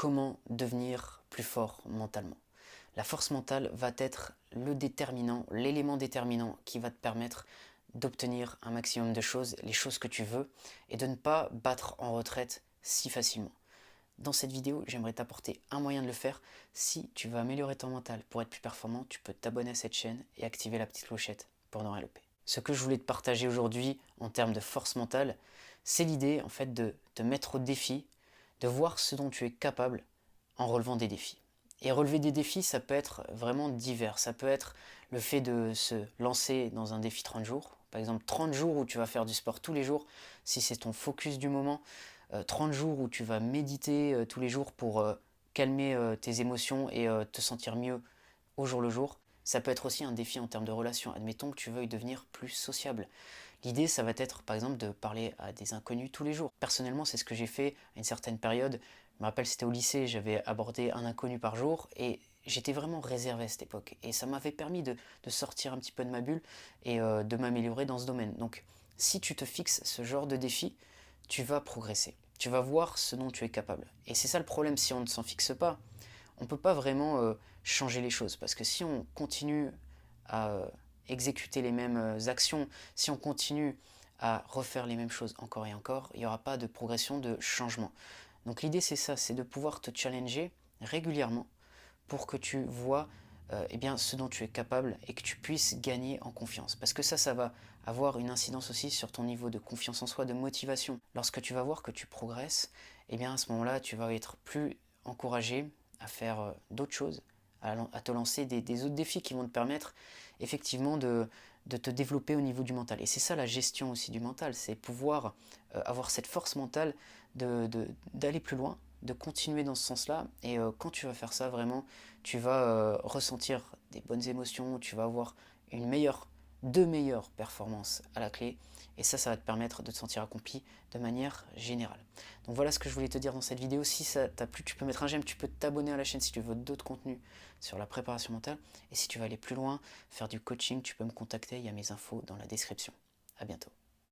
comment devenir plus fort mentalement. La force mentale va être le déterminant, l'élément déterminant qui va te permettre d'obtenir un maximum de choses, les choses que tu veux, et de ne pas battre en retraite si facilement. Dans cette vidéo, j'aimerais t'apporter un moyen de le faire. Si tu veux améliorer ton mental pour être plus performant, tu peux t'abonner à cette chaîne et activer la petite clochette pour ne rien louper. Ce que je voulais te partager aujourd'hui en termes de force mentale, c'est l'idée en fait de te mettre au défi, de voir ce dont tu es capable en relevant des défis. Et relever des défis, ça peut être vraiment divers. Ça peut être le fait de se lancer dans un défi 30 jours. Par exemple, 30 jours où tu vas faire du sport tous les jours, si c'est ton focus du moment. 30 jours où tu vas méditer tous les jours pour calmer tes émotions et te sentir mieux au jour le jour. Ça peut être aussi un défi en termes de relations. Admettons que tu veuilles devenir plus sociable. L'idée, ça va être par exemple de parler à des inconnus tous les jours. Personnellement, c'est ce que j'ai fait à une certaine période. Je me rappelle, c'était au lycée, j'avais abordé un inconnu par jour et j'étais vraiment réservé à cette époque. Et ça m'avait permis de sortir un petit peu de ma bulle et de m'améliorer dans ce domaine. Donc, si tu te fixes ce genre de défi, tu vas progresser. Tu vas voir ce dont tu es capable. Et c'est ça le problème si on ne s'en fixe pas. On ne peut pas vraiment changer les choses. Parce que si on continue à exécuter les mêmes actions, si on continue à refaire les mêmes choses encore et encore, il n'y aura pas de progression, de changement. Donc l'idée c'est ça, c'est de pouvoir te challenger régulièrement pour que tu vois eh bien, ce dont tu es capable et que tu puisses gagner en confiance. Parce que ça va avoir une incidence aussi sur ton niveau de confiance en soi, de motivation. Lorsque tu vas voir que tu progresses, eh bien à ce moment-là, tu vas être plus encouragé à faire d'autres choses, à te lancer des autres défis qui vont te permettre effectivement de te développer au niveau du mental. Et c'est ça la gestion aussi du mental, c'est pouvoir avoir cette force mentale d'aller plus loin, de continuer dans ce sens-là. Et quand tu vas faire ça, vraiment, tu vas ressentir des bonnes émotions, tu vas avoir de meilleures performances à la clé. Et ça va te permettre de te sentir accompli de manière générale. Donc voilà ce que je voulais te dire dans cette vidéo. Si ça t'a plu, tu peux mettre un j'aime, tu peux t'abonner à la chaîne si tu veux d'autres contenus sur la préparation mentale. Et si tu veux aller plus loin, faire du coaching, tu peux me contacter, il y a mes infos dans la description. À bientôt.